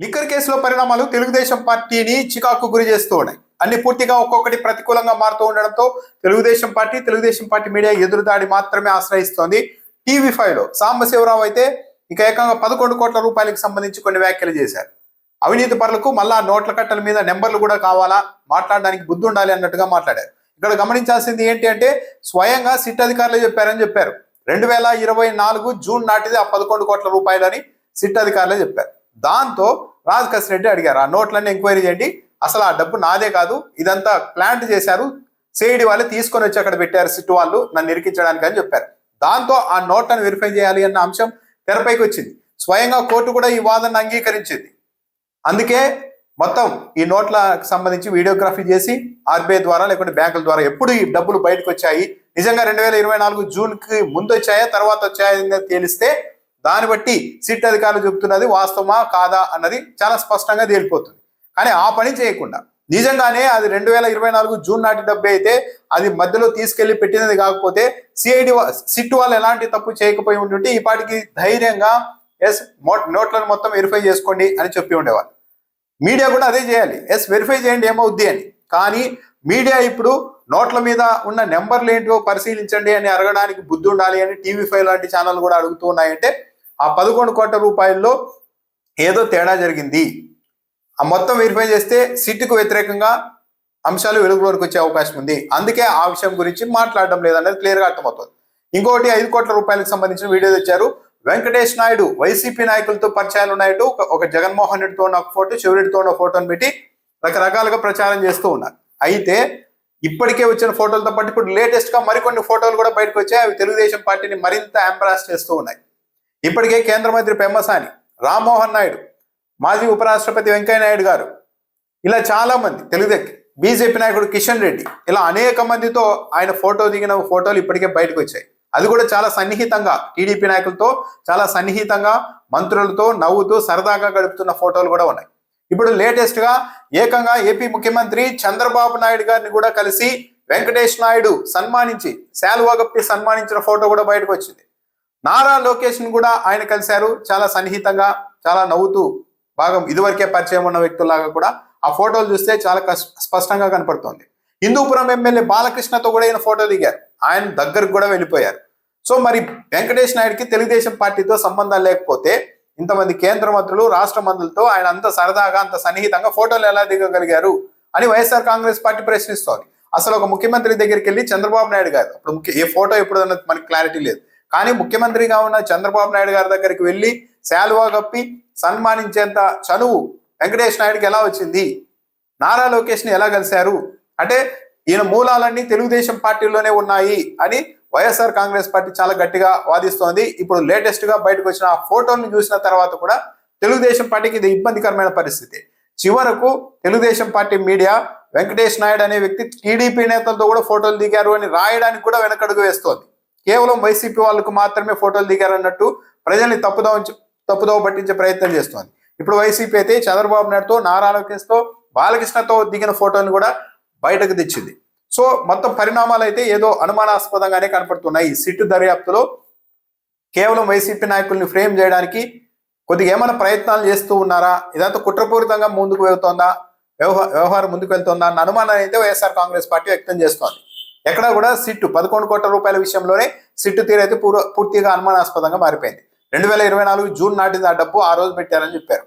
Liquor కేసులో పరిణామాలు తెలుగుదేశం పార్టీని చికాకు గురి చేస్తూ ఉన్నాయి. అన్ని పూర్తిగా ఒక్కొక్కటి ప్రతికూలంగా మారుతూ ఉండడంతో తెలుగుదేశం పార్టీ మీడియా ఎదురుదాడి మాత్రమే ఆశ్రయిస్తోంది. టీవీ5లో సాంబశివరావు అయితే ఇక ఏకంగా 11 కోట్ల రూపాయలకు సంబంధించి కొన్ని వ్యాఖ్యలు చేశారు. అవినీతి పరులకు మళ్ళా నోట్ల కట్టల మీద నెంబర్లు కూడా కావాలా, మాట్లాడడానికి బుద్ధి ఉండాలి అన్నట్టుగా మాట్లాడారు. ఇక్కడ గమనించాల్సింది ఏంటి అంటే స్వయంగా సిట్ అధికారులు చెప్పారని చెప్పారు. 2024 జూన్ నాటిది ఆ 11 కోట్ల రూపాయలని సిట్ అధికారులే చెప్పారు. దాంతో రాజకేశ్ రెడ్డి అడిగారు, ఆ నోట్లన్నీ ఎంక్వైరీ చేయండి, అసలు ఆ డబ్బు నాదే కాదు, ఇదంతా ప్లాంట్ చేశారు, సిఐడి వాళ్ళు తీసుకొని వచ్చి అక్కడ పెట్టారు సిట్ వాళ్ళు నన్ను ఇరికించడానికి అని చెప్పారు. దాంతో ఆ నోట్లను వెరిఫై చేయాలి అన్న అంశం తెరపైకి వచ్చింది. స్వయంగా కోర్టు కూడా ఈ వాదనను అంగీకరించింది. అందుకే మొత్తం ఈ నోట్లకు సంబంధించి వీడియోగ్రఫీ చేసి ఆర్బీఐ ద్వారా లేకుంటే బ్యాంకుల ద్వారా ఎప్పుడు ఈ డబ్బులు బయటకు వచ్చాయి, నిజంగా 2024 జూన్కి ముందు వచ్చాయా తర్వాత వచ్చాయని తేలిస్తే దాన్ని బట్టి సిట్ అధికారులు చెబుతున్నది వాస్తవమా కాదా అన్నది చాలా స్పష్టంగా తేలిపోతుంది. కానీ ఆ పని చేయకుండా నిజంగానే అది 2024 జూన్ నాటి డబ్బే అయితే అది మధ్యలో తీసుకెళ్లి పెట్టినది కాకపోతే సిట్ వాళ్ళు ఎలాంటి తప్పు చేయకపోయి ఉంటుంటే ఈ పాటికి ధైర్యంగా నోట్లను మొత్తం వెరిఫై చేసుకోండి అని చెప్పి ఉండేవాళ్ళు. మీడియా కూడా అదే చేయాలి, వెరిఫై చేయండి ఏమవుద్ది అని. కానీ మీడియా ఇప్పుడు నోట్ల మీద ఉన్న నెంబర్లు ఏంటో పరిశీలించండి అని అడగడానికి బుద్ధి ఉండాలి అని టీవీ5 లాంటి ఛానల్ కూడా అడుగుతూ ఉన్నాయంటే ఆ 11 కోట్ల రూపాయల్లో ఏదో తేడా జరిగింది. ఆ మొత్తం వెరిఫై చేస్తే సిట్కు వ్యతిరేకంగా అంశాలు వెలుగులోకి వచ్చే అవకాశం ఉంది. అందుకే ఆ విషయం గురించి మాట్లాడడం లేదన్నది క్లియర్గా అర్థమవుతుంది. ఇంకోటి 5 కోట్ల రూపాయలకు సంబంధించిన వీడియో తెచ్చారు. వెంకటేష్ నాయుడు వైసీపీ నాయకులతో పరిచయాలు ఉన్నాయట. ఒక జగన్మోహన్ రెడ్డితో ఉన్న ఫోటో, శివరెడ్డితో ఉన్న ఫోటోని పెట్టి రకరకాలుగా ప్రచారం చేస్తూ ఉన్నారు. అయితే ఇప్పటికే వచ్చిన ఫోటోలతో పాటు ఇప్పుడు లేటెస్ట్ గా మరికొన్ని ఫోటోలు కూడా బయటకు వచ్చాయి. అవి తెలుగుదేశం పార్టీని మరింత ఎంబ్రాస్ చేస్తూ ఉన్నాయి. ఇప్పటికే కేంద్ర మంత్రి పెమ్మసాని, రామ్మోహన్ నాయుడు, మాజీ ఉపరాష్ట్రపతి వెంకయ్య నాయుడు గారు, ఇలా చాలా మంది బీజేపీ నాయకుడు కిషన్ రెడ్డి, ఇలా అనేక మందితో ఆయన ఫోటో దిగిన ఫోటోలు ఇప్పటికే బయటకు వచ్చాయి. అది కూడా చాలా సన్నిహితంగా టీడీపీ నాయకులతో చాలా సన్నిహితంగా మంత్రులతో నవ్వుతూ సరదాగా గడుపుతున్న ఫోటోలు కూడా ఉన్నాయి. ఇప్పుడు లేటెస్ట్ గా ఏకంగా ఏపీ ముఖ్యమంత్రి చంద్రబాబు నాయుడు గారిని కూడా కలిసి వెంకటేష్ నాయుడు సన్మానించి శాలువా కప్పి సన్మానించిన ఫోటో కూడా బయటకు వచ్చింది. నారా లోకేష్ ని కూడా ఆయన కలిశారు, చాలా సన్నిహితంగా చాలా నవ్వుతూ, బాగా ఇదివరకే పరిచయం ఉన్న వ్యక్తుల్లాగా కూడా ఆ ఫోటోలు చూస్తే చాలా స్పష్టంగా కనపడుతోంది. హిందూపురం ఎమ్మెల్యే బాలకృష్ణతో కూడా ఈయన ఫోటో దిగారు, ఆయన దగ్గరకు కూడా వెళ్ళిపోయారు. సో మరి వెంకటేష్ నాయుడుకి తెలుగుదేశం పార్టీతో సంబంధాలు లేకపోతే ఇంతమంది కేంద్ర మంత్రులు, రాష్ట్ర మంత్రులతో ఆయన అంత సరదాగా అంత సన్నిహితంగా ఫోటోలు ఎలా దిగగలిగారు అని వైఎస్ఆర్ కాంగ్రెస్ పార్టీ ప్రశ్నిస్తోంది. అసలు ఒక ముఖ్యమంత్రి దగ్గరికి వెళ్ళి చంద్రబాబు నాయుడు గారు, అప్పుడు ఏ ఫోటో ఎప్పుడు అన్నది మనకి క్లారిటీ లేదు, కానీ ముఖ్యమంత్రిగా ఉన్న చంద్రబాబు నాయుడు గారి దగ్గరికి వెళ్ళి శాలువా కప్పి సన్మానించేంత చనువు వెంకటేష్ నాయుడుకి ఎలా వచ్చింది? నారా లోకేష్ ని ఎలా కలిశారు? అంటే ఈయన మూలాలన్నీ తెలుగుదేశం పార్టీలోనే ఉన్నాయి అని వైఎస్ఆర్ కాంగ్రెస్ పార్టీ చాలా గట్టిగా వాదిస్తోంది. ఇప్పుడు లేటెస్ట్ గా బయటకు వచ్చిన ఆ ఫోటోని చూసిన తర్వాత కూడా తెలుగుదేశం పార్టీకి ఇది ఇబ్బందికరమైన పరిస్థితి. చివరకు తెలుగుదేశం పార్టీ మీడియా వెంకటేష్ నాయుడు అనే వ్యక్తి టీడీపీ నేతలతో కూడా ఫోటోలు దిగారు అని రాయడానికి కూడా వెనకడుగు వేస్తోంది. కేవలం వైసీపీ వాళ్ళకు మాత్రమే ఫోటోలు దిగారన్నట్టు ప్రజల్ని తప్పుదోవ పట్టించే ప్రయత్నం చేస్తోంది. ఇప్పుడు వైసీపీ అయితే చంద్రబాబు నాయుడుతో, నారా లోకేష్తో, బాలకృష్ణతో దిగిన ఫోటోని కూడా బయటకు తెచ్చింది. సో మొత్తం పరిణామాలు అయితే ఏదో అనుమానాస్పదంగానే కనపడుతున్నాయి. ఈ సిట్ దర్యాప్తులో కేవలం వైసీపీ నాయకుల్ని ఫ్రేమ్ చేయడానికి కొద్దిగా ఏమైనా ప్రయత్నాలు చేస్తూ ఉన్నారా, ఇదంతా కుట్రపూరితంగా ముందుకు వెళ్తోందా, వ్యవహారం ముందుకు వెళ్తుందా అన్న అనుమానాన్ని అయితే వైఎస్ఆర్ కాంగ్రెస్ పార్టీ వ్యక్తం చేస్తోంది. ఎక్కడా కూడా సిట్ 11 కోట్ల రూపాయల విషయంలోనే సిట్టు తీరైతే పూర్తిగా అనుమానాస్పదంగా మారిపోయింది. 2024 జూన్ నాటిది ఆ డబ్బు ఆ రోజు పెట్టారని చెప్పారు.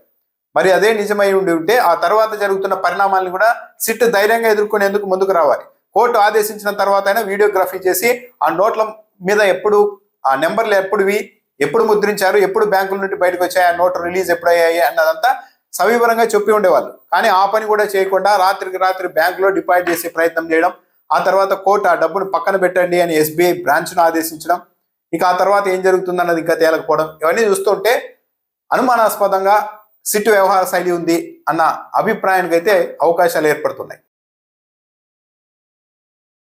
మరి అదే నిజమై ఉంటే ఆ తర్వాత జరుగుతున్న పరిణామాలను కూడా సిట్ ధైర్యంగా ఎదుర్కొనేందుకు ముందుకు రావాలి. కోర్టు ఆదేశించిన తర్వాత అయినా వీడియోగ్రఫీ చేసి ఆ నోట్ల మీద ఎప్పుడు ఆ నెంబర్లు ఎప్పుడు ముద్రించారు, ఎప్పుడు బ్యాంకుల నుండి బయటకు వచ్చాయి, ఆ నోటు రిలీజ్ ఎప్పుడయ్యాయి అన్నదంతా సవివరంగా చెప్పి ఉండేవాళ్ళు. కానీ ఆ పని కూడా చేయకుండా రాత్రికి రాత్రి బ్యాంకులో డిపాజిట్ చేసే ప్రయత్నం చేయడం, ఆ తర్వాత కోర్టు ఆ డబ్బును పక్కన పెట్టండి అని ఎస్బీఐ బ్రాంచ్ను ఆదేశించడం, ఇక ఆ తర్వాత ఏం జరుగుతుందన్నది ఇంకా తేలకపోవడం, ఇవన్నీ చూస్తుంటే అనుమానాస్పదంగా సిట్ వ్యవహార శైలి ఉంది అన్న అభిప్రాయానికి అయితే అవకాశాలు ఏర్పడుతున్నాయి.